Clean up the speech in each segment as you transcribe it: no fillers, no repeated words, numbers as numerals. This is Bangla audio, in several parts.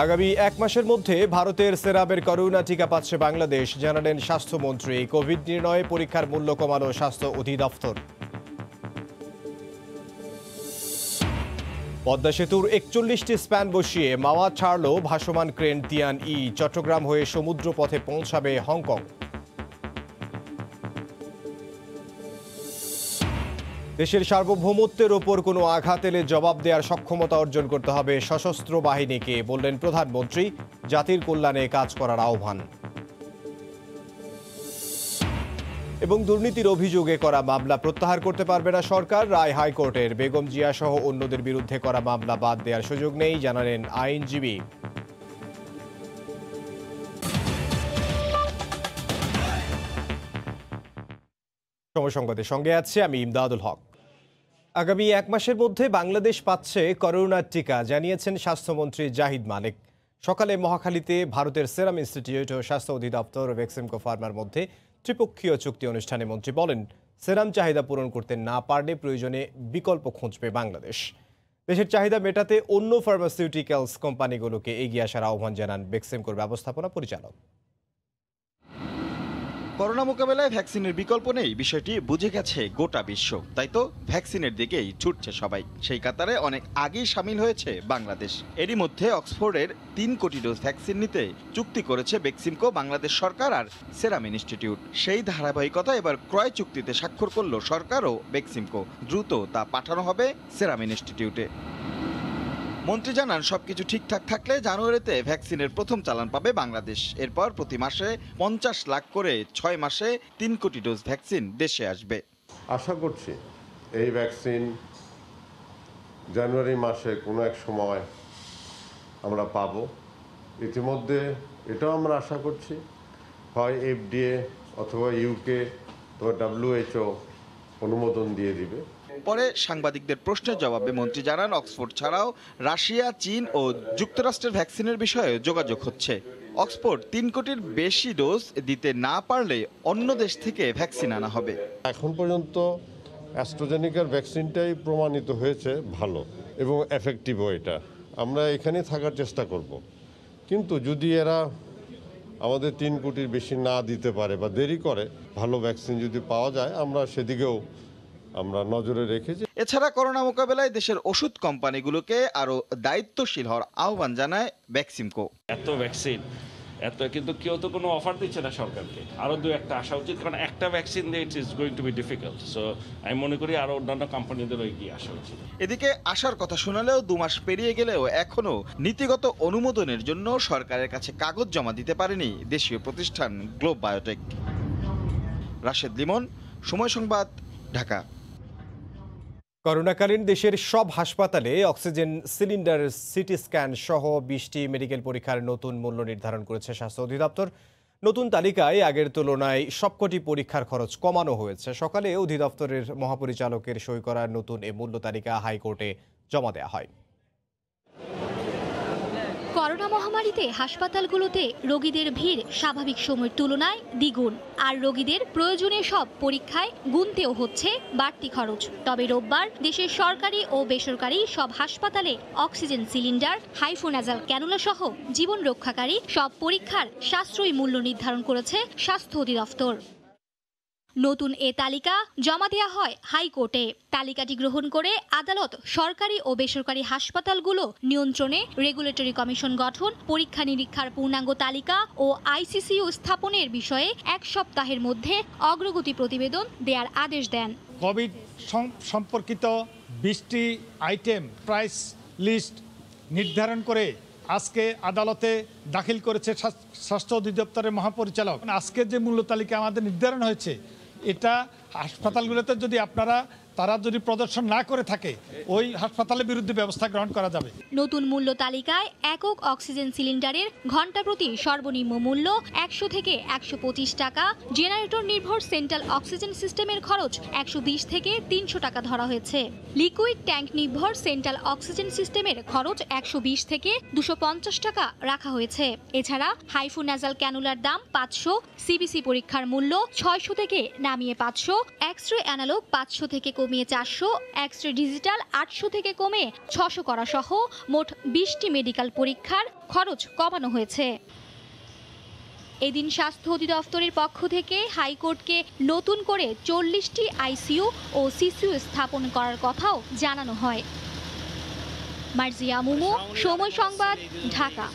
আগামী এক মাসের মধ্যে ভারতের সেরামের করোনা টিকা পাচ্ছে বাংলাদেশ, জানালেন স্বাস্থ্যমন্ত্রী। কোভিড নির্ণয়ে পরীক্ষার মূল্য কমানো স্বাস্থ্য অধিদপ্তর। পদ্মা সেতুর ৪১টি স্প্যান বসিয়ে মাওয়া ছাড়ল ভাসমান ক্রেন তিয়ান-ই। চট্টগ্রাম হয়ে সমুদ্র পথে পৌঁছাবে হংকং। দেশের সার্বভৌমত্বের ওপর কোনো আঘাত এলে জবাব দেওয়ার সক্ষমতা অর্জন করতে হবে সশস্ত্র বাহিনীকে, বললেন প্রধানমন্ত্রী। জাতির কল্যাণে কাজ করার আহ্বান। এবং দুর্নীতির অভিযোগে করা মামলা প্রত্যাহার করতে পারবে না সরকার, রায় হাইকোর্টের। বেগম জিয়া সহ অন্যদের বিরুদ্ধে করা মামলা বাদ দেওয়ার সুযোগ নেই, জানালেন আইনজীবী। সময় সংবাদের সঙ্গে আছে আমি ইমদাদুল হক। আগামী এক মাসের মধ্যে বাংলাদেশ পাচ্ছে করোনার টিকা, জানিয়েছেন স্বাস্থ্যমন্ত্রী জাহিদ মালিক। সকালে মহাখালীতে ভারতের সেরাম ইনস্টিটিউট ও স্বাস্থ্য অধিদপ্তর ও বেক্সিমকো ফার্মার মধ্যে ত্রিপক্ষীয় চুক্তি অনুষ্ঠানে মন্ত্রী বলেন, সেরাম চাহিদা পূরণ করতে না পারলে প্রয়োজনে বিকল্প খুঁজবে বাংলাদেশ। দেশের চাহিদা মেটাতে অন্য ফার্মাসিউটিক্যালস কোম্পানিগুলোকে এগিয়ে আসার আহ্বান জানান বেক্সিমকোর ব্যবস্থাপনা পরিচালক। করোনা মোকাবেলায় ভ্যাকসিনের বিকল্প নেই, বিষয়টি বুঝে গেছে গোটা বিশ্ব। তাই তো ভ্যাকসিনের দিকেই ছুটছে সবাই। সেই কাতারে অনেক আগেই সামিল হয়েছে বাংলাদেশ। এরই মধ্যে অক্সফোর্ডের ৩ কোটি ডোজ ভ্যাকসিন নিতে চুক্তি করেছে বেক্সিমকো, বাংলাদেশ সরকার আর সেরাম ইনস্টিটিউট। সেই ধারাবাহিকতা এবার ক্রয় চুক্তিতে স্বাক্ষর করল সরকার ও বেক্সিমকো। দ্রুত তা পাঠানো হবে সেরাম ইনস্টিটিউটে। মন্ত্রী জানান, সবকিছু ঠিকঠাক থাকলে জানুয়ারিতে ভ্যাকসিনের প্রথম চালান পাবে বাংলাদেশ। এরপর প্রতি মাসে ৫০ লাখ করে ৬ মাসে ৩ কোটি ডোজ ভ্যাকসিন দেশে আসবে। আশা করছি এই ভ্যাকসিন জানুয়ারি মাসে কোনো এক সময় আমরা পাবো। ইতিমধ্যে এটাও আমরা আশা করছি হয় FDA অথবা UK অথবা WHO অনুমোদন দিয়ে দিবে। পরে সাংবাদিকদের প্রশ্নের জবাবে মন্ত্রী জানান, অক্সফোর্ড ছাড়াও রাশিয়া, চীন ও যুক্তরাষ্ট্রের ভ্যাকসিনের বিষয়ে যোগাযোগ হচ্ছে। অক্সফোর্ড ৩ কোটির বেশি ডোজ দিতে না পারলে অন্য দেশ থেকে ভ্যাকসিন আনা হবে। এখন পর্যন্ত অ্যাস্ট্রাজেনেকার ভ্যাকসিনটাই প্রমাণিত হয়েছে ভালো এবং এফেক্টিভও। এটা আমরা এখানে থাকার চেষ্টা করব, কিন্তু যদি এরা আমাদের ৩ কোটির বেশি না দিতে পারে বা দেরি করে, ভালো ভ্যাকসিন যদি পাওয়া যায় আমরা সেদিকেও আমরা নজরে রেখেছি। এছাড়া করোনা মোকাবেলায় দেশের ওষুধ কোম্পানিগুলোকে আরো দায়িত্বশীল হওয়ার আহ্বান জানায় বেক্সিমকো। এত ভ্যাকসিন কিন্তু কেউ তো কোনো অফার দিচ্ছে না সরকারকে। আরো ২-১টা আসা উচিত, কারণ একটা ভ্যাকসিন দিয়ে it is going to be difficult. So আমি মনে করি আরো অন্যান্য কোম্পানিদেরও এগিয়ে আসা উচিত। এদিকে আসার কথা শোনালেও ২ মাস পেরিয়ে গেলেও এখনো নীতিগত অনুমোদনের জন্য সরকারের কাছে কাগজ জমা দিতে পারেনি দেশীয় প্রতিষ্ঠান গ্লোব বায়োটেক। রাশেদ লিমন, সময় সংবাদ, ঢাকা। করোনাকালীন দেশের সব হাসপাতালে অক্সিজেন সিলিন্ডার, সিটি স্ক্যান সহ ২০টি মেডিকেল পরীক্ষার নতুন মূল্য নির্ধারণ করেছে স্বাস্থ্য অধিদপ্তর। নতুন তালিকায় আগের তুলনায় সবকটি পরীক্ষার খরচ কমানো হয়েছে। সকালে অধিদপ্তরের মহাপরিচালকের সই করা নতুন এ মূল্য তালিকা হাইকোর্টে জমা দেওয়া হয়। করোনা মহামারীতে হাসপাতালগুলোতে রোগীদের ভিড় স্বাভাবিক সময়ের তুলনায় দ্বিগুণ, আর রোগীদের প্রয়োজনীয় সব পরীক্ষায় গুনতেও হচ্ছে বাড়তি খরচ। তবে রোববার দেশের সরকারি ও বেসরকারি সব হাসপাতালে অক্সিজেন সিলিন্ডার, হাইফোনাজাল ক্যানুলা সহ জীবন রক্ষাকারী সব পরীক্ষার সাশ্রয়ী মূল্য নির্ধারণ করেছে স্বাস্থ্য অধিদপ্তর। নতুন এ তালিকা জমা দেওয়া হয় হাইকোর্টে। তালিকাটি গ্রহণ করে আদালত সরকারি ও বেসরকারি হাসপাতালগুলো নিয়ন্ত্রণে রেগুলেটরি কমিশন গঠন, পরীক্ষা নিরীক্ষার পূর্ণাঙ্গ তালিকা ও ICCU স্থাপনের বিষয়ে ১ সপ্তাহের মধ্যে অগ্রগতি প্রতিবেদন দেওয়ার আদেশ দেন। কোভিড সম্পর্কিত ২০টি আইটেম প্রাইস লিস্ট নির্ধারণ করে আজকে আদালতে দাখিল করেছে স্বাস্থ্য অধিদপ্তরের মহাপরিচালক। আজকে যে মূল্য তালিকা আমাদের নির্ধারণ হয়েছে, এটা হাসপাতালগুলোতে যদি তারা যদি প্রদর্শন না করে থাকে, ওই হাসপাতালের বিরুদ্ধে ব্যবস্থা গ্রহণ করা যাবে। নতুন মূল্য তালিকায় একক অক্সিজেন সিলিন্ডারের ঘণ্টা প্রতি সর্বনিম্ন মূল্য ১০০ থেকে ১২৫ টাকা, জেনারেটর নির্ভর সেন্ট্রাল অক্সিজেন সিস্টেমের খরচ ১২০ থেকে ৩০০ টাকা ধরা হয়েছে। লিকুইড ট্যাঙ্ক নির্ভর সেন্ট্রাল অক্সিজেন সিস্টেমের খরচ ১২০ থেকে ২৫০ টাকা রাখা হয়েছে। এছাড়া হাইফোনাজাল ক্যানুলার দাম ৫০০, CBC পরীক্ষার মূল্য ৬০০ থেকে নামিয়ে ৫০০, এক্স রে অ্যানালগ ৫০০ থেকে কমিয়ে 400, এক্স-রে ডিজিটাল 800 থেকে কমে 600 করা সহ মোট 20টি মেডিকেল পরীক্ষার খরচ কমানো হয়েছে। এদিন স্বাস্থ্য অধিদপ্তরের পক্ষ থেকে হাইকোর্টকে নতুন করে 40টি আইসিইউ ও সিসিইউ স্থাপন করার কথাও জানানো হয়। মার্জিয়া মুমু, সময় সংবাদ, ঢাকা।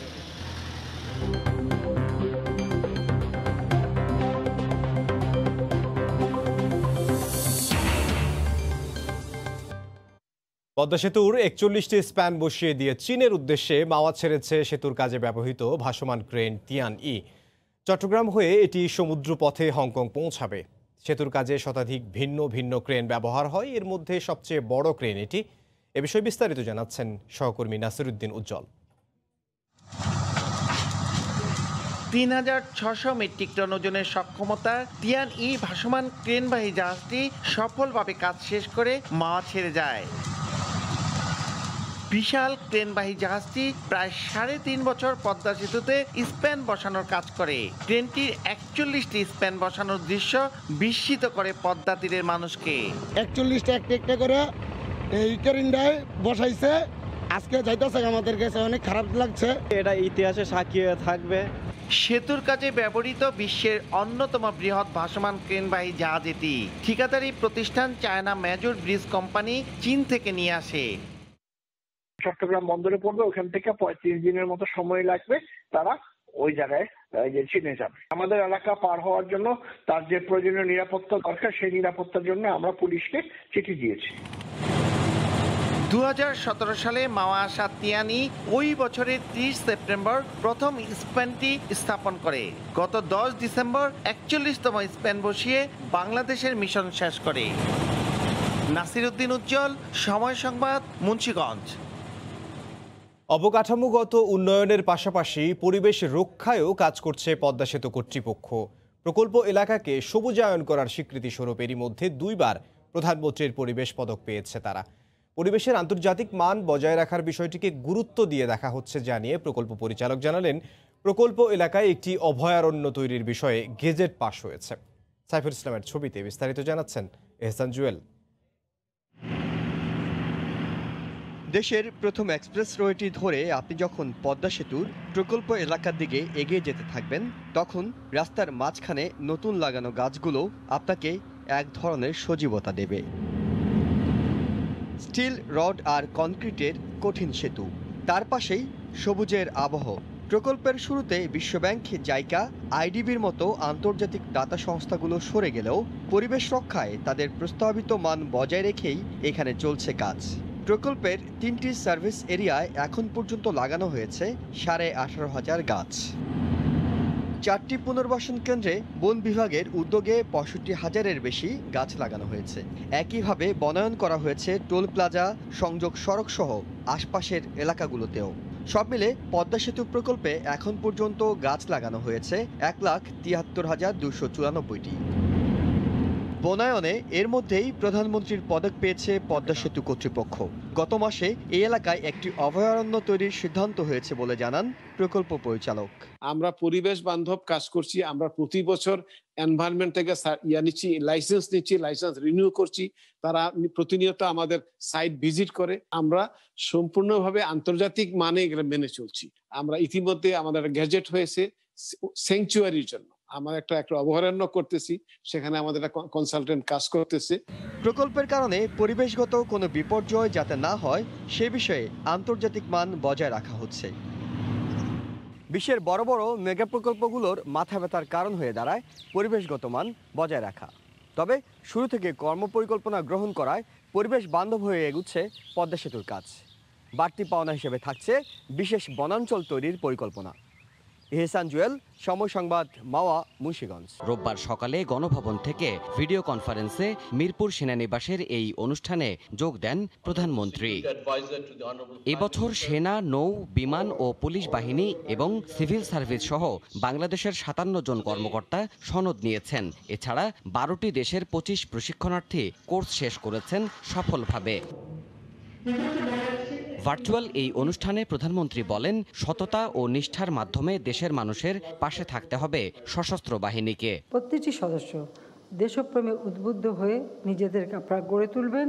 পদ্মা সেতুর 41টি স্প্যান বসিয়ে দিয়ে চীনের উদ্দেশ্যে মাওয়া ছেড়েছে সেতুর কাজে ব্যবহৃত ভাসমান ক্রেন তিয়ান-ই। চট্টগ্রাম হয়ে এটি সমুদ্র পথে হংকং পৌঁছাবে। সেতুর কাজে শতাধিক ভিন্ন ভিন্ন ক্রেন ব্যবহার হয়, এর মধ্যে সবচেয়ে বড় ক্রেন এটি। এ বিষয়ে বিস্তারিত জানাচ্ছেন সহকর্মী নাসিরউদ্দিন উজ্জ্বল। ৩,৬০০ মেট্রিক টন ওজনের সক্ষমতা তিয়ান-ই ভাসমান ক্রেনবাহী জাহাজটি সফলভাবে কাজ শেষ করে মাওয়া ছেড়ে যায়। বিশাল ক্রেনবাহী জাহাজটি প্রায় 3.5 বছর পদ্মা সেতুতে স্প্যান বসানোর কাজ করে। ট্রেনটির 41টি স্প্যান বসানোর দৃশ্য বিস্মিত করে পদ্মা তীরের মানুষকে। 41টা একটা করে এই ক্রেনটায় বসাইছে, আজকে যাইতেছে, আমাদের কাছে অনেক খারাপ লাগছে। এটা ইতিহাসে সাক্ষী হয়ে থাকবে। সেতুর কাজে ব্যবহৃত বিশ্বের অন্যতম বৃহৎ ভাসমান ক্রেনবাহী জাহাজ এটি। ঠিকাদারি প্রতিষ্ঠান চায়না মেজর ব্রিজ কোম্পানি চীন থেকে নিয়ে আসে। চট্টগ্রাম বন্দরে পড়বে, ওখান থেকে 35 দিনের মতো সময় লাগবে, তারা ওই জায়গায় চীনে যাবে। আমাদের এলাকা পার হওয়ার জন্য তার যে প্রয়োজনীয় নিরাপত্তা দরকার, সেই নিরাপত্তার জন্য আমরা পুলিশকে চিঠি দিয়েছি। 2017 সালে মাওয়া আসা তিয়ান-ই ওই বছরের 30 সেপ্টেম্বর প্রথম স্প্যানটি স্থাপন করে। গত 10 ডিসেম্বর 41তম স্প্যান বসিয়ে বাংলাদেশের মিশন শেষ করে। নাসিরউদ্দিন উজ্জ্বল, সময় সংবাদ, মুন্সিগঞ্জ। অবকাঠামোগত উন্নয়নের পাশাপাশি পরিবেশ রক্ষায়ও কাজ করছে পদ্মা সেতু কর্তৃপক্ষ। প্রকল্প এলাকাকে সবুজায়ন করার স্বীকৃতি স্বরূপ এরই মধ্যে 2 বার প্রধানমন্ত্রীর পরিবেশ পদক পেয়েছে তারা। পরিবেশের আন্তর্জাতিক মান বজায় রাখার বিষয়টিকে গুরুত্ব দিয়ে দেখা হচ্ছে জানিয়ে প্রকল্প পরিচালক জানালেন, প্রকল্প এলাকায় একটি অভয়ারণ্য তৈরির বিষয়ে গেজেট পাস হয়েছে। সাইফুল ইসলামের ছবিতে বিস্তারিত জানাচ্ছেন এহসান জুয়েল। দেশের প্রথম এক্সপ্রেস রোডটি ধরে আপনি যখন পদ্মা সেতুর প্রকল্প এলাকার দিকে এগিয়ে যেতে থাকবেন, তখন রাস্তার মাঝখানে নতুন লাগানো গাছগুলো আপনাকে এক ধরনের সজীবতা দেবে। স্টিল, রড আর কনক্রিটের কঠিন সেতু, তার পাশেই সবুজের আবহ। প্রকল্পের শুরুতে বিশ্বব্যাংক, জাইকা, আইডিবির মতো আন্তর্জাতিক দাতা সংস্থাগুলো সরে গেলেও পরিবেশ রক্ষায় তাদের প্রস্তাবিত মান বজায় রেখেই এখানে চলছে কাজ। প্রকল্পের 3টি সার্ভিস এরিয়ায় এখন পর্যন্ত লাগানো হয়েছে 18,500 গাছ। 4টি পুনর্বাসন কেন্দ্রে বন বিভাগের উদ্যোগে 65,000-এর বেশি গাছ লাগানো হয়েছে। একইভাবে বনায়ন করা হয়েছে টোল প্লাজা, সংযোগ সড়ক সহ আশপাশের এলাকাগুলোতেও। সব মিলে পদ্মা সেতু প্রকল্পে এখন পর্যন্ত গাছ লাগানো হয়েছে 1,73,294টি। বনায়নে এর মধ্যেই প্রধানমন্ত্রীর পদক পেয়েছে পদ্মা সেতু কর্তৃপক্ষ। গত মাসে এই এলাকায় একটি অভয়ারণ্য তৈরির সিদ্ধান্ত হয়েছে বলে জানান প্রকল্প পরিচালক। আমরা পরিবেশ বান্ধব কাজ করছি। আমরা প্রতি বছর এনভায়রনমেন্ট থেকে লাইসেন্স নিচ্ছি, লাইসেন্স রিনিউ করছি। তারা প্রতিনিয়ত আমাদের সাইট ভিজিট করে। আমরা সম্পূর্ণভাবে আন্তর্জাতিক মানে এগুলো মেনে চলছি। আমরা ইতিমধ্যে আমাদের গ্যাজেট হয়েছে স্যাংচুয়ারির জন্য। আমরা একটা অভয়ারণ্য করতেছি, সেখানে আমাদের একটা কনসালটেন্ট কাজ করতেছে। প্রকল্পের কারণে পরিবেশগত কোনো বিপর্যয় যাতে না হয় সে বিষয়ে আন্তর্জাতিক মান বজায় রাখা হচ্ছে। বিশ্বের বড় বড় মেগা প্রকল্পগুলোর মাথা ব্যথার কারণ হয়ে দাঁড়ায় পরিবেশগত মান বজায় রাখা। তবে শুরু থেকে কর্মপরিকল্পনা গ্রহণ করায় পরিবেশ বান্ধব হয়ে এগুচ্ছে পদ্মা সেতুর কাজ। বাড়তি পাওনা হিসেবে থাকছে বিশেষ বনাঞ্চল তৈরির পরিকল্পনা। এহসান জুয়েল, সময় সংবাদ, মাওয়া, মুন্সিগঞ্জ। রোববার সকালে গণভবন থেকে ভিডিও কনফারেন্সে মিরপুর সেনানিবাসের এই অনুষ্ঠানে যোগ দেন প্রধানমন্ত্রী। এবছর সেনা, নৌ, বিমান ও পুলিশ বাহিনী এবং সিভিল সার্ভিস সহ বাংলাদেশের 57 জন কর্মকর্তা সনদ নিয়েছেন। এছাড়া 12টি দেশের 25 প্রশিক্ষণার্থী কোর্স শেষ করেছেন সফলভাবে। ভার্চুয়াল এই অনুষ্ঠানে প্রধানমন্ত্রী বলেন, সততা ও নিষ্ঠার মাধ্যমে দেশের মানুষের পাশে থাকতে হবে সশস্ত্র বাহিনীকে। প্রতিটি সদস্য দেশপ্রেমে উদ্বুদ্ধ হয়ে নিজেদেরকে আপনারা গড়ে তুলবেন,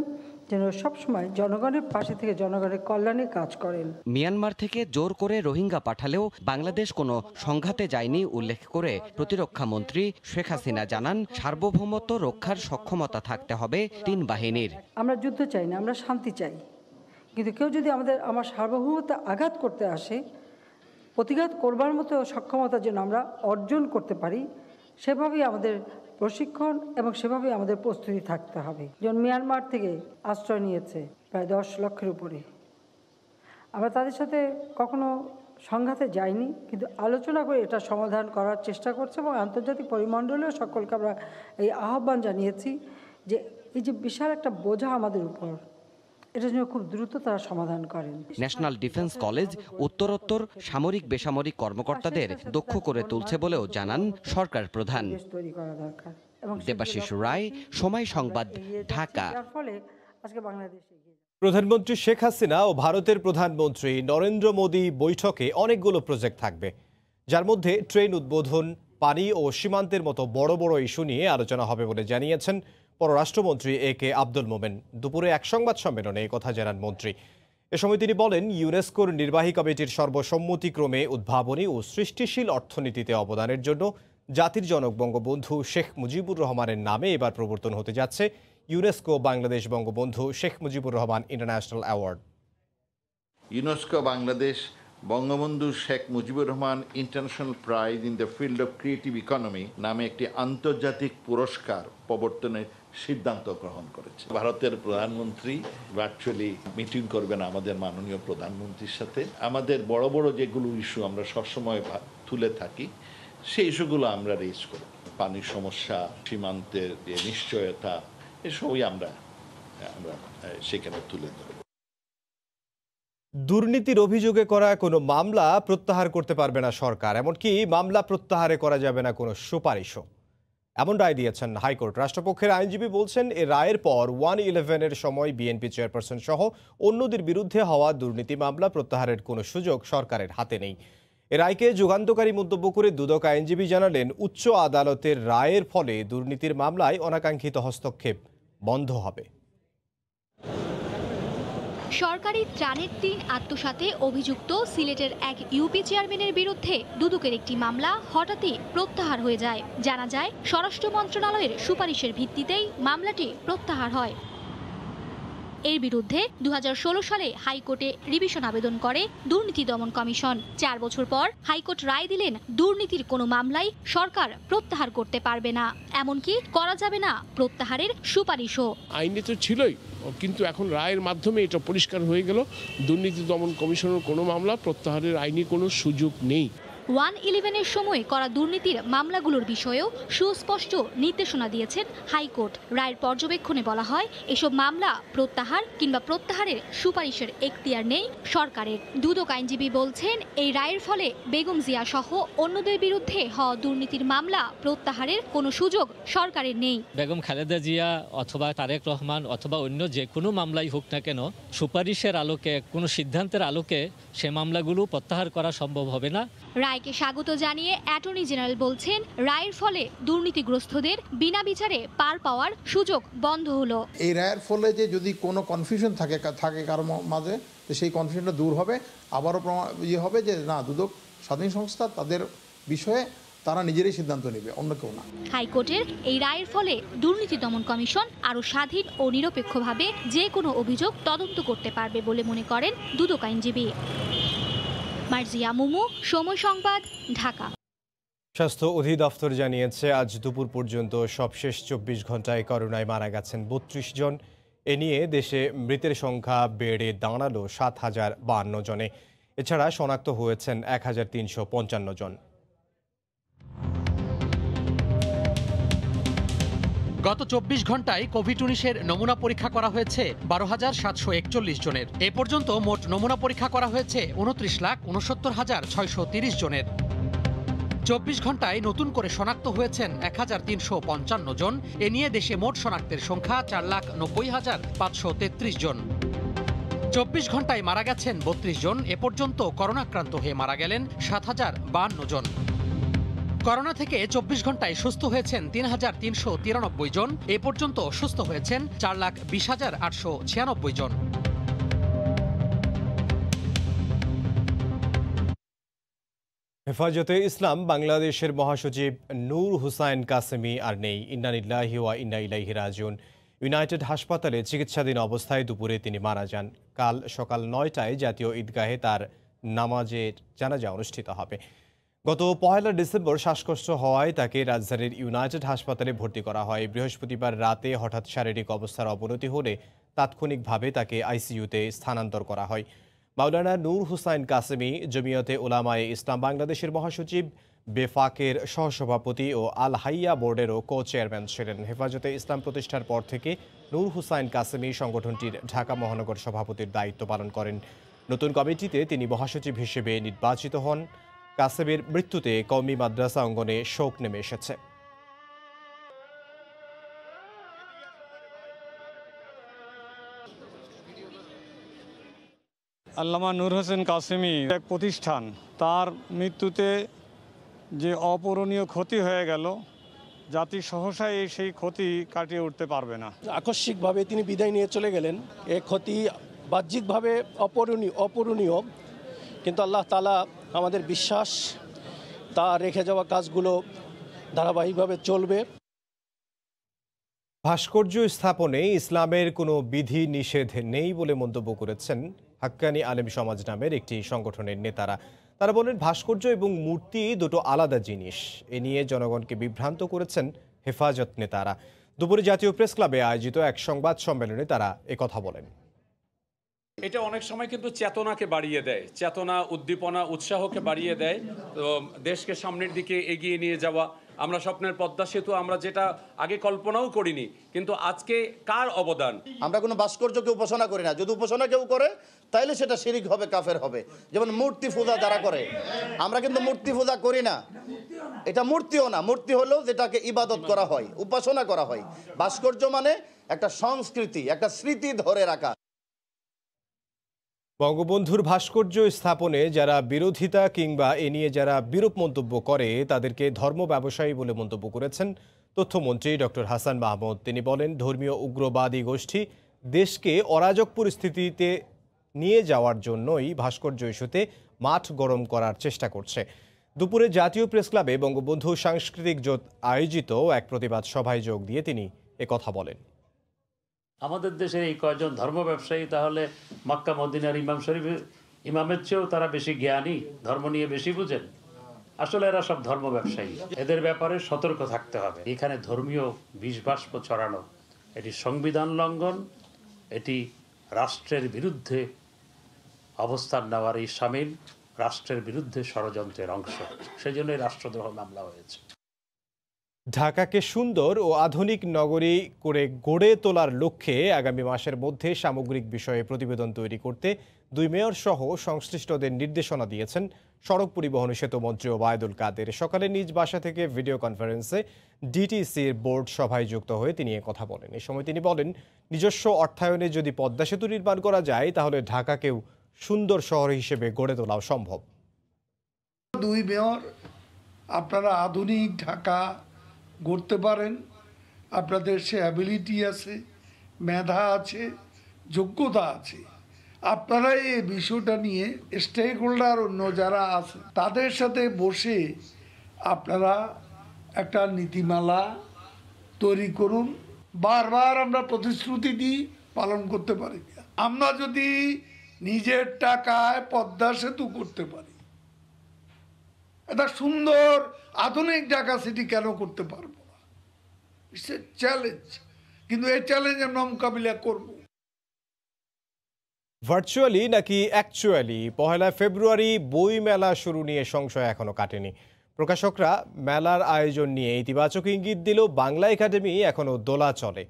যেন সবসময় জনগণের পাশে থেকে জনগণের কল্যাণে কাজ করেন। মিয়ানমার থেকে জোর করে রোহিঙ্গা পাঠালেও বাংলাদেশ কোনো সংঘাতে যায়নি উল্লেখ করে প্রতিরক্ষা মন্ত্রী শেখ হাসিনা জানান, সার্বভৌমত্ব রক্ষার সক্ষমতা থাকতে হবে 3 বাহিনীর। আমরা যুদ্ধ চাই না, আমরা শান্তি চাই, কিন্তু কেউ যদি আমার সার্বভৌমত্বে আঘাত করতে আসে, প্রতিঘাত করবার মতো সক্ষমতা যেন আমরা অর্জন করতে পারি, সেভাবেই আমাদের প্রশিক্ষণ এবং সেভাবেই আমাদের প্রস্তুতি থাকতে হবে। যেমন মিয়ানমার থেকে আশ্রয় নিয়েছে প্রায় 10 লক্ষের উপরে, আমরা তাদের সাথে কখনো সংঘাতে যাইনি, কিন্তু আলোচনা করে এটা সমাধান করার চেষ্টা করছে এবং আন্তর্জাতিক পরিমণ্ডলেও সকলকে আমরা এই আহ্বান জানিয়েছি যে এই যে বিশাল একটা বোঝা আমাদের উপর, এটা যেন খুব দ্রুত তারা সমাধান করেন। ন্যাশনাল ডিফেন্স কলেজ উত্তরোত্তর সামরিক বেসামরিক কর্মকর্তাদের দক্ষ করে তুলছে বলেও জানান সরকার প্রধান। দেবাশিস রায়, সময় সংবাদ, ঢাকা। প্রধানমন্ত্রী শেখ হাসিনা ও ভারতের প্রধানমন্ত্রী নরেন্দ্র মোদী বৈঠকে অনেকগুলো প্রজেক্ট থাকবে, যার মধ্যে ট্রেন উদ্বোধন, পানি ও সীমান্তের মতো বড় বড় ইস্যু নিয়ে আলোচনা হবে বলে জানিয়েছেন পররাষ্ট্রমন্ত্রী AK আব্দুল মোমেন। দুপুরে এক সংবাদ সম্মেলনে কথা জানান মন্ত্রী। এ সময় তিনি বলেন, ইউনেস্কোর নির্বাহী কমিটির সর্বসম্মতিক্রমে উদ্ভাবনী ও সৃষ্টিশীল অর্থনীতিতে অবদানের জন্য জাতির জনক বঙ্গবন্ধু শেখ মুজিবুর রহমানের নামে এবার প্রবর্তন হতে যাচ্ছে UNESCO Bangladesh Bangabandhu Sheikh Mujibur Rahman international award. UNESCO Bangladesh Bangabandhu Sheikh Mujibur Rahman international prize in the field of creative economy নামে একটি আন্তর্জাতিক পুরস্কার প্রবর্তনের সিদ্ধান্ত গ্রহণ করেছে। ভারতের প্রধানমন্ত্রী ভার্চুয়ালি মিটিং করবেন আমাদের মাননীয় প্রধানমন্ত্রীর সাথে। আমাদের বড় বড় যেগুলো ইস্যু আমরা সবসময় তুলে থাকি, সেই ইস্যুগুলো আমরা রেজ করি। পানির সমস্যা, সীমান্তের যে নিশ্চয়তা, এসবই আমরা সেখানে তুলে ধরব। দুর্নীতির অভিযোগে করা কোনো মামলা প্রত্যাহার করতে পারবে না সরকার, এমনকি মামলা প্রত্যাহারে করা যাবে না কোনো সুপারিশও, এমন রায় দিয়েছেন হাইকোর্ট। রাষ্ট্রপক্ষের আইনজীবী বলছেন, এ রায়ের পর 111-এর সময় বিএনপি চেয়ারপারসন সহ অন্যদের বিরুদ্ধে হওয়া দুর্নীতি মামলা প্রত্যাহারের কোনো সুযোগ সরকারের হাতে নেই। এ রায়কে যুগান্তকারী মন্তব্য করে দুদক আইনজীবী জানালেন, উচ্চ আদালতের রায়ের ফলে দুর্নীতির মামলায় অনাকাঙ্ক্ষিত হস্তক্ষেপ বন্ধ হবে। সরকারি ত্রাণের টিন আত্মসাতে অভিযুক্ত সিলেটের এক ইউপি চেয়ারম্যানের বিরুদ্ধে দুদকের একটি মামলা হঠাৎই প্রত্যাহার হয়ে যায়। জানা যায়, স্বরাষ্ট্র মন্ত্রণালয়ের সুপারিশের ভিত্তিতেই মামলাটি প্রত্যাহার হয়। এর বিরুদ্ধে 2016 সালে হাইকোর্টে রিভিশন আবেদন করে দুর্নীতি দমন কমিশন। 4 বছর পর হাইকোর্ট রায় দিলেন, দুর্নীতির কোনো মামলাই সরকার প্রত্যাহার করতে পারবে না, এমনকি করা যাবে না প্রত্যাহারের সুপারিশও। আইনে তো ছিলই, কিন্তু এখন রায়ের মাধ্যমে এটা পরিষ্কার হয়ে গেল, দুর্নীতি দমন কমিশনের কোনো মামলা প্রত্যাহারের আইনি কোনো সুযোগ নেই। 111-এর সময় করা দুর্নীতির মামলাগুলোর বিষয়েও সুস্পষ্ট নির্দেশনা দিয়েছেন হাইকোর্ট। রায়ের পর্যবেক্ষণে বলা হয়, এসব মামলা প্রত্যাহার কিংবা প্রত্যাহারের সুপারিশের এখতিয়ার নেই সরকারের। দুদক আইনজীবী বলছেন, এই রায়ের ফলে বেগম জিয়া সহ অন্যদের বিরুদ্ধে হওয়া দুর্নীতির মামলা প্রত্যাহারের কোনো সুযোগ সরকারের নেই। বেগম খালেদা জিয়া অথবা তারেক রহমান অথবা অন্য যে কোনো মামলাই হোক না কেন, সুপারিশের আলোকে, কোনো সিদ্ধান্তের আলোকে সে মামলাগুলো প্রত্যাহার করা সম্ভব হবে না। রায়কে স্বাগত জানিয়ে অ্যাটর্নি জেনারেল বলছেন, রায়ের ফলে দুর্নীতিগ্রস্তদের বিনা বিচারে পার পাওয়ার সুযোগ বন্ধ হলো। এই রায়ের ফলে যে যদি কোনো কনফিউশন থাকে কারো মাঝে, তো সেই কনফিউশনটা দূর হবে। আবারও হবে যে না, দুদক স্বাধীন সংস্থা, তাদের বিষয়ে তারা নিজেরাই সিদ্ধান্ত নেবে, অন্য কেউ না। হাইকোর্টের এই রায়ের ফলে দুর্নীতি দমন কমিশন আরও স্বাধীন ও নিরপেক্ষভাবে যে কোনো অভিযোগ তদন্ত করতে পারবে বলে মনে করেন দুদক আইনজীবী। মার্জিয়া মুমু, সময় সংবাদ, ঢাকা। স্বাস্থ্য অধিদপ্তর জানিয়েছে, আজ দুপুর পর্যন্ত সবশেষ 24 ঘন্টায় করোনায় মারা গেছেন 32 জন। এ নিয়ে দেশে মৃতের সংখ্যা বেড়ে দাঁড়ালো 7052 জনে। এছাড়া শনাক্ত হয়েছেন 1355 জন। গত 24 ঘন্টায় কোভিড-19-এর নমুনা পরীক্ষা করা হয়েছে 12,741 জনের। এ পর্যন্ত মোট নমুনা পরীক্ষা করা হয়েছে 29,69,630 জনের। 24 ঘন্টায় নতুন করে শনাক্ত হয়েছেন 1355 জন। এ নিয়ে দেশে মোট শনাক্তের সংখ্যা 4,90,533 জন। 24 ঘন্টায় মারা গেছেন 32 জন। এ পর্যন্ত করোনাক্রান্ত হয়ে মারা গেলেন 7,052 জন। করোনা থেকে 24 ঘন্টায় সুস্থ হয়েছেন 3,393 জন। এ পর্যন্ত সুস্থ হয়েছেন 4,20,896 জন। হেফাজতে ইসলাম বাংলাদেশের মহাসচিব নূর হুসাইন কাসেমি আর নেই। ইন্না লিল্লাহি ওয়া ইন্না ইলাইহি রাজিউন। ইউনাইটেড হাসপাতালে চিকিৎসাধীন অবস্থায় দুপুরে তিনি মারা যান। কাল সকাল 9টায় জাতীয় ঈদগাহে তার নামাজের জানাজা অনুষ্ঠিত হবে। গত 1 ডিসেম্বর শ্বাসকষ্ট হওয়ায় তাকে রাজধানীর ইউনাইটেড হাসপাতালে ভর্তি করা হয়। বৃহস্পতিবার রাতে হঠাৎ শারীরিক অবস্থার অবনতি হলে তাৎক্ষণিকভাবে তাকে আইসিইউতে স্থানান্তর করা হয়। মাওলানা নূর হুসাইন কাসেমি জমিয়তে উলামায়ে ইসলাম বাংলাদেশের মহাসচিব, বেফাকের সহসভাপতি ও আল হাইয়া বোর্ডেরও কো চেয়ারম্যান ছিলেন। হেফাজতে ইসলাম প্রতিষ্ঠার পর থেকে নূর হুসাইন কাসেমি সংগঠনটির ঢাকা মহানগর সভাপতির দায়িত্ব পালন করেন। নতুন কমিটিতে তিনি মহাসচিব হিসেবে নির্বাচিত হন। কাসেমের মৃত্যুতে কওমি মাদ্রাসা অঙ্গনে শোক নেমে এসেছে। আল্লামা নূর হোসেন কাসেমি এক প্রতিষ্ঠান, তার মৃত্যুতে যে অপূরণীয় ক্ষতি হয়ে গেল, জাতি সহসায় সেই ক্ষতি কাটিয়ে উঠতে পারবে না। আকস্মিকভাবে তিনি বিদায় নিয়ে চলে গেলেন। এ ক্ষতি বাহ্যিকভাবে অপূরণীয়, কিন্তু আল্লাহ তাআলা আমাদের বিশ্বাস তার রেখে যাওয়া কাজগুলো ধারাবাহিকভাবে চলবে। ভাস্কর্য স্থাপনে ইসলামের কোনো বিধি নিষেধ নেই বলে মন্তব্য করেছেন হাক্কানি আলেম সমাজ নামের একটি সংগঠনের নেতারা। তারা বলেন, ভাস্কর্য এবং মূর্তি দুটো আলাদা জিনিস। এ নিয়ে জনগণকে বিভ্রান্ত করেছেন হেফাজত নেতারা। দুপুরে জাতীয় প্রেস ক্লাবে আয়োজিত এক সংবাদ সম্মেলনে তারা একথা বলেন। এটা অনেক সময় কিন্তু চেতনাকে বাড়িয়ে দেয়, চেতনা, উদ্দীপনা, উৎসাহকে বাড়িয়ে দেয়, তো দেশকে সামনের দিকে এগিয়ে নিয়ে যাওয়া। আমরা স্বপ্নের পদ্মা সেতু আমরা যেটা আগে কল্পনাও করিনি, কিন্তু আজকে কার অবদান। আমরা কোনো ভাস্কর্যকে উপাসনা করি না। যদি উপাসনা কেউ করে তাইলে সেটা শিরিক হবে, কাফের হবে। যেমন মূর্তি পূজা যারা করে, আমরা কিন্তু মূর্তি পূজা করি না। এটা মূর্তিও না, মূর্তি হলেও যেটাকে ইবাদত করা হয়, উপাসনা করা হয়। ভাস্কর্য মানে একটা সংস্কৃতি, একটা স্মৃতি ধরে রাখা। বঙ্গবন্ধুর ভাস্কর্য স্থাপনে যারা বিরোধিতা কিংবা এ নিয়ে যারা বিরূপ মন্তব্য করে তাদেরকে ধর্ম ব্যবসায়ী বলে মন্তব্য করেছেন তথ্যমন্ত্রী ডক্টর হাসান মাহমুদ। তিনি বলেন, ধর্মীয় উগ্রবাদী গোষ্ঠী দেশকে অরাজক পরিস্থিতিতে নিয়ে যাওয়ার জন্যই ভাস্কর্য ইস্যুতে মাঠ গরম করার চেষ্টা করছে। দুপুরে জাতীয় প্রেস ক্লাবে বঙ্গবন্ধু সাংস্কৃতিক জোট আয়োজিত এক প্রতিবাদ সভায় যোগ দিয়ে তিনি একথা বলেন। আমাদের দেশের এই কয়েকজন ধর্ম ব্যবসায়ী তাহলে মক্কা মদিনার ইমাম শরীফের ইমামের চেয়েও তারা বেশি জ্ঞানী, ধর্ম নিয়ে বেশি বুঝেন? আসলে এরা সব ধর্ম ব্যবসায়ী। এদের ব্যাপারে সতর্ক থাকতে হবে। এখানে ধর্মীয় বিষবাষ্প ছড়ানো এটি সংবিধান লঙ্ঘন, এটি রাষ্ট্রের বিরুদ্ধে অবস্থান নেওয়ার এই শামিল, রাষ্ট্রের বিরুদ্ধে ষড়যন্ত্রের অংশ। সেই জন্যই রাষ্ট্রদ্রোহ মামলা হয়েছে। ঢাকাকে সুন্দর ও আধুনিক নগরী করে গড়ে তোলার লক্ষ্যে আগামী মাসের মধ্যে সামগ্রিক বিষয়ে প্রতিবেদন তৈরি করতে দুই মেয়র সহ সংশ্লিষ্টদের নির্দেশনা দিয়েছেন সড়ক পরিবহন সেতু মন্ত্রী ওবায়দুল কাদের। সকালে নিজ বাসা থেকে ভিডিও কনফারেন্সে ডিটিসির বোর্ড সভায় যুক্ত হয়ে তিনি কথা বলেন। এ সময় তিনি বলেন, নিজস্ব অর্থায়নে যদি পদ্মা সেতু নির্মাণ করা যায় তাহলে ঢাকাকেও সুন্দর শহর হিসেবে গড়ে তোলাও সম্ভব। দুই মেয়র, আপনারা আধুনিক ঢাকা গড়তে পারেন। আপনাদের সে অ্যাবিলিটি আছে, মেধা আছে, যোগ্যতা আছে। আপনারা এই বিষয়টা নিয়ে স্টেক হোল্ডার অন্য যারা আছে তাদের সাথে বসে আপনারা একটা নীতিমালা তৈরি করুন। বারবার আমরা প্রতিশ্রুতি দিই, পালন করতে পারি। আমরা যদি নিজের টাকায় পদ্মা সেতু করতে পারি, একটা সুন্দর আধুনিক ঢাকা সিটি কেন করতে পারবো না? ইটস এ চ্যালেঞ্জ, কিন্তু এই চ্যালেঞ্জ আমরা মোকাবিলা করব। ভার্চুয়ালি নাকি অ্যাকচুয়ালি 1 ফেব্রুয়ারি বই মেলা শুরু নিয়ে সংশয় এখনো কাটেনি। প্রকাশকরা মেলার আয়োজন নিয়ে ইতিবাচক ইঙ্গিত দিলেও বাংলা একাডেমি এখনো দোলা চলে।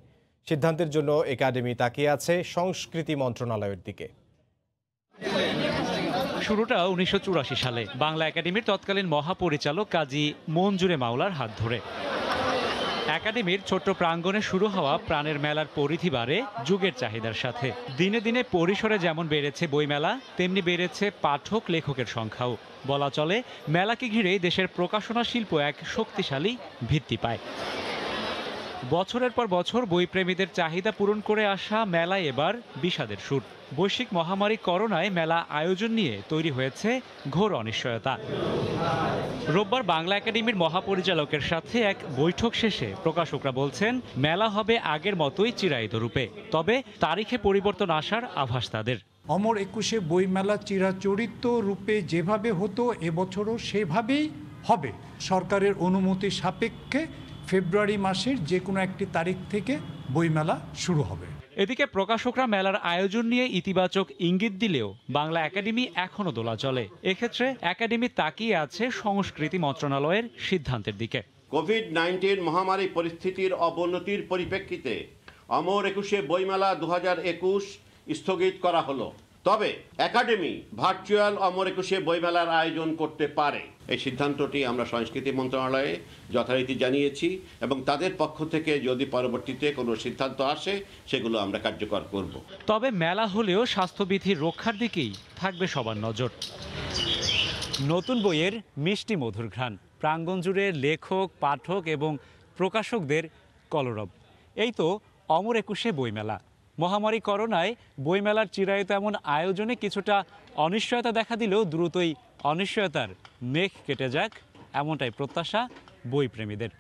সিদ্ধান্তের জন্য একাডেমি তাকিয়ে আছে সংস্কৃতি মন্ত্রণালয়ের দিকে। শুরুটা 1984 সালে বাংলা একাডেমির তৎকালীন মহাপরিচালক কাজী মঞ্জুরে মাওলার হাত ধরে। একাডেমির ছোট্ট প্রাঙ্গণে শুরু হওয়া প্রাণের মেলার পরিধি বাড়ে যুগের চাহিদার সাথে। দিনে দিনে পরিসরে যেমন বেড়েছে বইমেলা, তেমনি বেড়েছে পাঠক লেখকের সংখ্যাও। বলা চলে মেলাকে ঘিরেই দেশের প্রকাশনা শিল্প এক শক্তিশালী ভিত্তি পায়। বছরের পর বছর বইপ্রেমীদের চাহিদা পূরণ করে আসা মেলায় এবার বিষাদের সুর। বৈশ্বিক মহামারী করোনায় মেলা আয়োজন নিয়ে তৈরি হয়েছে ঘোর অনিশ্চয়তা। রোববার বাংলা একাডেমির মহাপরিচালকের সাথে এক বৈঠক শেষে প্রকাশকরা বলছেন মেলা হবে আগের মতোই চিরায়িত রূপে, তবে তারিখে পরিবর্তন আসার আভাস তাদের। অমর একুশে বইমেলা চিরাচরিত রূপে যেভাবে হতো এবছরও সেভাবেই হবে। সরকারের অনুমতি সাপেক্ষে ফেব্রুয়ারি মাসের যে কোনো একটি তারিখ থেকে বইমেলা শুরু হবে। এদিকে প্রকাশকরা মেলার আয়োজন নিয়ে ইতিবাচক ইঙ্গিত দিলেও বাংলা একাডেমি এখনো দোলাচলে। এক্ষেত্রে একাডেমি তাকিয়ে আছে সংস্কৃতি মন্ত্রণালয়ের সিদ্ধান্তের দিকে। কোভিড-19 মহামারী পরিস্থিতির অবনতির পরিপ্রেক্ষিতে অমর একুশে বইমেলা 2021 স্থগিত করা হলো। তবে একাডেমি ভার্চুয়াল অমর একুশে বইমেলার আয়োজন করতে পারে। এই সিদ্ধান্তটি আমরা সংস্কৃতি মন্ত্রণালয়ে যথারীতি জানিয়েছি এবং তাদের পক্ষ থেকে যদি পরবর্তীতে কোনো সিদ্ধান্ত আসে সেগুলো আমরা কার্যকর করব। তবে মেলা হলেও স্বাস্থ্যবিধি রক্ষার দিকেই থাকবে সবার নজর। নতুন বইয়ের মিষ্টি মধুর ঘ্রাণ, প্রাঙ্গণ জুড়ে লেখক, পাঠক এবং প্রকাশকদের কলরব। এই তো অমর একুশে বইমেলা। মহামারী করোনায় বইমেলার চিরায়ত এমন আয়োজনে কিছুটা অনিশ্চয়তা দেখা দিলেও দ্রুতই অনিশ্চয়তার মেঘ কেটে যাক, এমনটাই প্রত্যাশা বইপ্রেমীদের।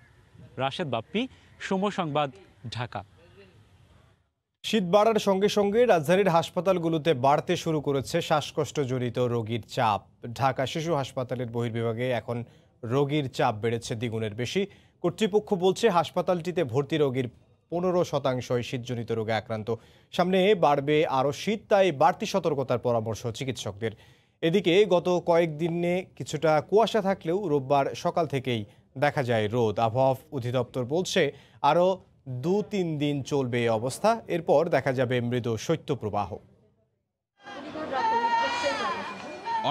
রাশেদ বাপ্পি, সময় সংবাদ, ঢাকা। শীত বাড়ার সঙ্গে সঙ্গে রাজধানীর হাসপাতালগুলোতে বাড়তে শুরু করেছে শ্বাসকষ্টজনিত রোগীর চাপ। ঢাকা শিশু হাসপাতালের বহির্বিভাগে এখন রোগীর চাপ বেড়েছে দ্বিগুণের বেশি। কর্তৃপক্ষ বলছে হাসপাতালটিতে ভর্তি রোগীর 15% শীতজনিত রোগে আক্রান্ত। সামনে বাড়বে আরও শীত, তাই বাড়তি সতর্কতার পরামর্শ চিকিৎসকদের। এদিকে গত কয়েকদিনে কিছুটা কুয়াশা থাকলেও রোববার সকাল থেকেই দেখা যায় রোদ। আবহাওয়া অধিদপ্তর বলছে আরও 2-3 দিন চলবে এই অবস্থা, এরপর দেখা যাবে মৃদু শৈত্যপ্রবাহ।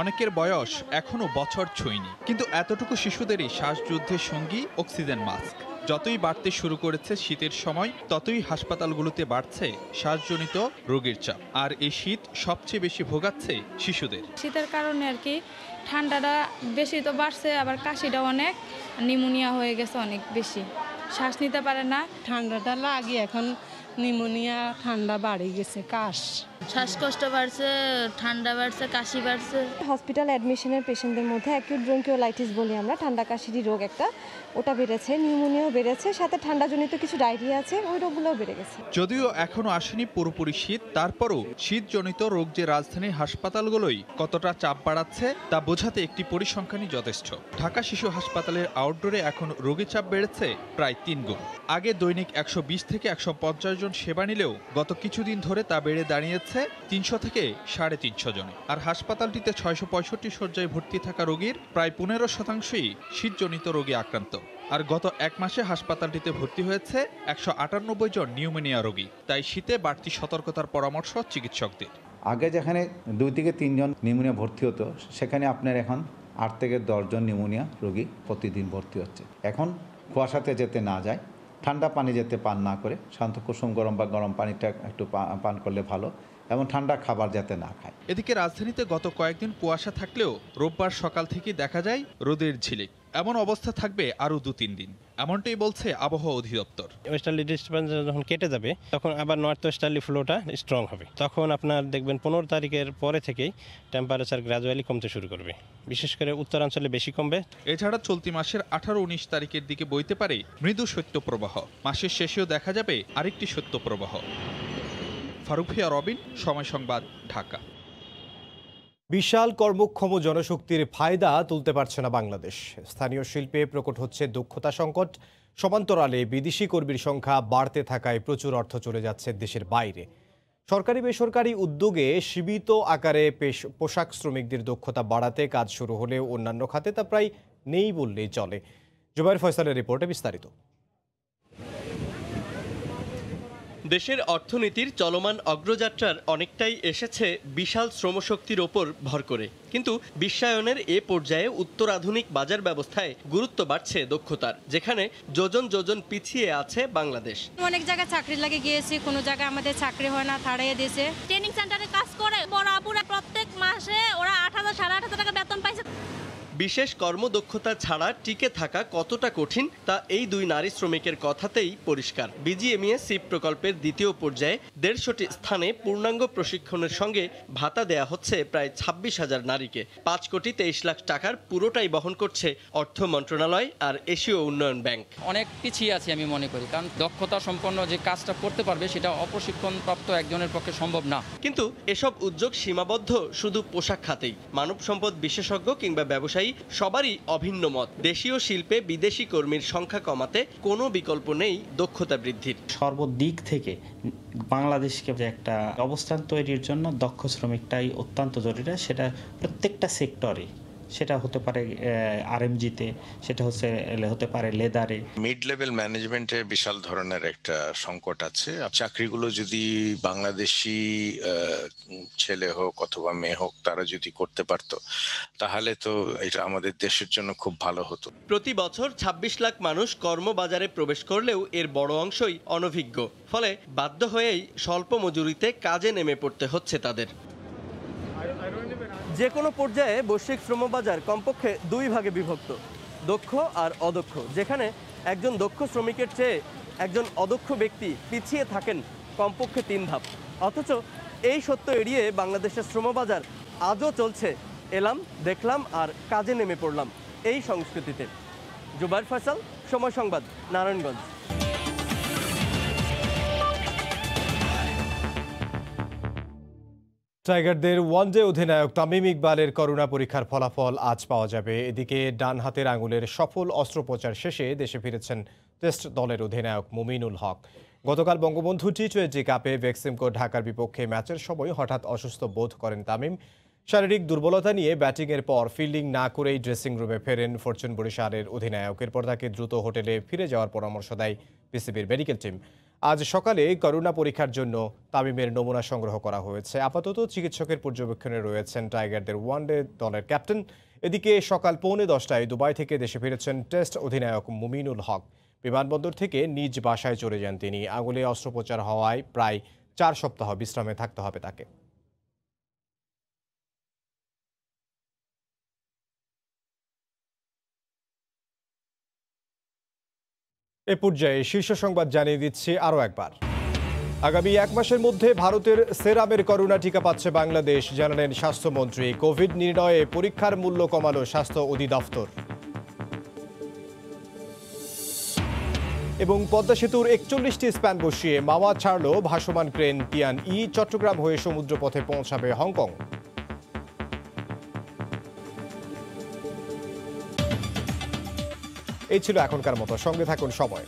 অনেকের বয়স এখনো বছর ছুঁয়নি, কিন্তু এতটুকু শিশুদেরই শ্বাসযুদ্ধের সঙ্গী অক্সিজেন মাস্ক। যতই বাড়তে শুরু করেছে শীতের সময়, ততই হাসপাতালগুলোতে বাড়ছে শ্বাসজনিত রোগীর চাপ। আর এই শীত সবচেয়ে বেশি ভোগাচ্ছে শিশুদের। শীতের কারণে আর কি ঠান্ডাটা বেশি তো বাড়ছে, আবার কাশিটা অনেক, নিউমোনিয়া হয়ে গেছে অনেক বেশি, শ্বাস নিতে পারে না। ঠান্ডাটা লাগে এখন নিউমোনিয়া, ঠান্ডা বাড়ে গেছে, কাশ, শ্বাসকষ্ট বাড়ছে, ঠান্ডা বাড়ছে, কাশি বাড়ছে। হসপিটাল অ্যাডমিশনের পেশেন্টদের মধ্যে অ্যাকিউট ব্রঙ্কিওলাইটিস বলি আমরা, ঠান্ডা কাশির রোগ একটা, ওটা বেড়েছে, নিউমোনিয়াও বেড়েছে, সাথে ঠান্ডাজনিত কিছু ডায়রিয়া আছে, ওই রোগগুলোও বেড়ে গেছে। যদিও এখনো আসেনি পুরোপুরি শীত, তারপরও শীতজনিত রোগ যে রাজধানীর হাসপাতালগুলোই কতটা চাপ বাড়াচ্ছে তা বোঝাতে একটি পরিসংখ্যানই যথেষ্ট। ঢাকা শিশু হাসপাতালের আউটডোরে এখন রোগীর চাপ বেড়েছে প্রায় 3 গুণ। আগে দৈনিক 120 থেকে 150 জন সেবা নিলেও গত কিছুদিন ধরে তা বেড়ে দাঁড়িয়েছে 300 থেকে 350 জনে। আর হাসপাতালটিতে 665 শয্যায় ভর্তি থাকা রোগীর প্রায় 15%ই শীতজনিত রোগে আক্রান্ত। আর গত 1 মাসে হাসপাতালটিতে ভর্তি হয়েছে 198 জন নিউমোনিয়া রোগী। তাই শীতে বাড়তি সতর্কতার পরামর্শ চিকিৎসকদের। আগে যেখানে 2 থেকে 3 জন নিউমোনিয়া ভর্তি হতো, সেখানে আপনার এখন 8 থেকে 10 জন নিউমোনিয়া রোগী প্রতিদিন ভর্তি হচ্ছে। এখন কুয়াশাতে যেতে না যায়, ঠান্ডা পানি যেতে পান না করে শান্ত কুসুম গরম বা গরম পানিটা একটু পান করলে ভালো, এবং ঠান্ডা খাবার যাতে না খায়। এদিকে রাজধানীতে গত কয়েকদিন কুয়াশা থাকলেও রোববার সকাল থেকে দেখা যায় রোদের ঝিলিক। এমন অবস্থা থাকবে আরও 2-3 দিন, এমনটাই বলছে আবহাওয়া অধিদপ্তর। ওয়েস্টার্লি ডিস্টার্বেন্স যখন কেটে যাবে, তখন আবার নর্থ ওয়েস্টার্লি ফ্লোটা স্ট্রং হবে। তখন আপনার দেখবেন 15 তারিখের পরে থেকেই টেম্পারেচার গ্র্যাজুয়ালি কমতে শুরু করবে, বিশেষ করে উত্তরাঞ্চলে বেশি কমবে। এছাড়া চলতি মাসের 18-19 তারিখের দিকে বইতে পারে মৃদু শৈত্যপ্রবাহ। মাসের শেষেও দেখা যাবে আরেকটি শৈত্যপ্রবাহ। ফারুকিয়া রবিন, সময় সংবাদ, ঢাকা। বিশাল কর্মক্ষম জনশক্তির ফায়দা তুলতে পারছে না বাংলাদেশ। স্থানীয় শিল্পে প্রকট হচ্ছে দক্ষতা সংকট। সমান্তরালে বিদেশি কর্মীর সংখ্যা বাড়তে থাকায় প্রচুর অর্থ চলে যাচ্ছে দেশের বাইরে। সরকারি বেসরকারি উদ্যোগে সীমিত আকারে পোশাক শ্রমিকদের দক্ষতা বাড়াতে কাজ শুরু হলেও অন্যান্য খাতে তা প্রায় নেই বললেই চলে। জুবাইর ফয়সালের রিপোর্টে বিস্তারিত। দেশের অর্থনীতির চলমান অগ্রযাত্রার অনেকটাই এসেছে বিশাল শ্রমশক্তির ওপর ভর করে, কিন্তু বিশ্বায়নের এ পর্যায়ে উত্তরাধুনিক বাজার ব্যবস্থায় গুরুত্ব বাড়ছে দক্ষতার, যেখানে যোজন যোজন পিছিয়ে আছে বাংলাদেশ। অনেক জায়গায় চাকরি লাগে গিয়েছি, কোনো জায়গায় আমাদের চাকরি হয় না, ছাড়িয়ে দিয়েছে। ট্রেনিং সেন্টারে কাজ করে বড় আপুরা প্রত্যেক মাসে ওরা 8,000 8,500 টাকা বেতন পাইছে। বিশেষ কর্মদক্ষতা ছাড়া টিকে থাকা কতটা কঠিন তা এই দুই নারী শ্রমিকের কথাতেই পরিষ্কার। বিজিএমইএ সিপ প্রকল্পের দ্বিতীয় পর্যায়ে 150টি স্থানে পূর্ণাঙ্গ প্রশিক্ষণের সঙ্গে ভাতা দেয়া হচ্ছে প্রায় 26,000 নারীকে। 5 কোটি 23 লাখ টাকার পুরোটাই বহন করছে অর্থ মন্ত্রণালয় আর এশীয় উন্নয়ন ব্যাংক। অনেক পিছিয়ে আছি আমি মনে করি, কারণ দক্ষতা সম্পন্ন যে কাজটা করতে পারবে সেটা অপ্রশিক্ষণপ্রাপ্ত একজনের পক্ষে সম্ভব না। কিন্তু এসব উদ্যোগ সীমাবদ্ধ শুধু পোশাক খাতেই। মানব সম্পদ বিশেষজ্ঞ কিংবা ব্যবসায়ী সবারই অভিন্ন মত। দেশীয় শিল্পে বিদেশি কর্মীর সংখ্যা কমাতে কোনো বিকল্প নেই দক্ষতা বৃদ্ধির। সর্বদিক থেকে বাংলাদেশকে যে একটা অবস্থান তৈরির জন্য দক্ষ শ্রমিকটাই অত্যন্ত জরুরি। সেটা প্রত্যেকটা সেক্টরে, সেটা হতে পারে আরএমজিতে, সেটা হতে পারে লেদারে। মিড লেভেল ম্যানেজমেন্টে বিশাল ধরনের একটা সংকট আছে। চাকরিগুলো যদি বাংলাদেশি ছেলে হোক অথবা মেয়ে হোক তারা যদি করতে পারতো, তাহলে তো এটা আমাদের দেশের জন্য খুব ভালো হতো। প্রতি বছর 26 লাখ মানুষ কর্মবাজারে প্রবেশ করলেও এর বড় অংশই অনভিজ্ঞ, ফলে বাধ্য হয়েই স্বল্প মজুরিতে কাজে নেমে পড়তে হচ্ছে তাদের। যে কোনো পর্যায়ে বৈশ্বিক শ্রমবাজার কমপক্ষে 2 ভাগে বিভক্ত, দক্ষ আর অদক্ষ, যেখানে একজন দক্ষ শ্রমিকের চেয়ে একজন অদক্ষ ব্যক্তি পিছিয়ে থাকেন কমপক্ষে 3 ধাপ। অথচ এই সত্য এড়িয়ে বাংলাদেশের শ্রমবাজার আজও চলছে এলাম, দেখলাম আর কাজে নেমে পড়লাম এই সংস্কৃতিতে। জুবাইর ফয়সাল, সময় সংবাদ, নারায়ণগঞ্জ। টাইগারদের ওয়ানডে অধিনায়ক তামিম ইকবালের করোনা পরীক্ষার ফলাফল আজ পাওয়া যাবে। এদিকে ডান হাতের আঙুলের সফল অস্ত্রোপচার শেষে দেশে ফিরেছেন টেস্ট দলের অধিনায়ক মুমিনুল হক। গতকাল বঙ্গবন্ধু টি-20 কাপে বেক্সিমকো ঢাকার বিপক্ষে ম্যাচের সময় হঠাৎ অসুস্থ বোধ করেন তামিম। শারীরিক দুর্বলতা নিয়ে ব্যাটিংয়ের পর ফিল্ডিং না করেই ড্রেসিং রুমে ফেরেন ফরচুন বরিশালের অধিনায়ক। এরপর তাকে দ্রুত হোটেলে ফিরে যাওয়ার পরামর্শ দেয় পিসিবির মেডিকেল টিম। আজ সকালে করোনা পরীক্ষার জন্য তামিমের নমুনা সংগ্রহ করা হয়েছে। আপাতত চিকিৎসকের পর্যবেক্ষণে রয়েছেন টাইগারদের ওয়ানডে দলের ক্যাপ্টেন। এদিকে সকাল 9:45টায় দুবাই থেকে দেশে ফিরেছেন টেস্ট অধিনায়ক মুমিনুল হক। বিমানবন্দর থেকে নিজ বাসায় চলে যান তিনি। আঙুলে অস্ত্রোপচার হওয়ায় প্রায় 4 সপ্তাহ বিশ্রামে থাকতে হবে তাকে। এ পর্যায়ে শীর্ষ সংবাদ জানিয়ে দিচ্ছি আরও একবার। আগামী 1 মাসের মধ্যে ভারতের সেরামের করোনা টিকা পাচ্ছে বাংলাদেশ, জানালেন স্বাস্থ্যমন্ত্রী। কোভিড নির্ণয়ে পরীক্ষার মূল্য কমালো স্বাস্থ্য অধিদপ্তর। এবং পদ্মা সেতুর 41টি স্প্যান বসিয়ে মাওয়া ছাড়ল ভাসমান ক্রেন টিয়ান-ই। চট্টগ্রাম হয়ে সমুদ্রপথে পৌঁছাবে হংকং। এই ছিল এখনকার মতো, সঙ্গে থাকুন সময়।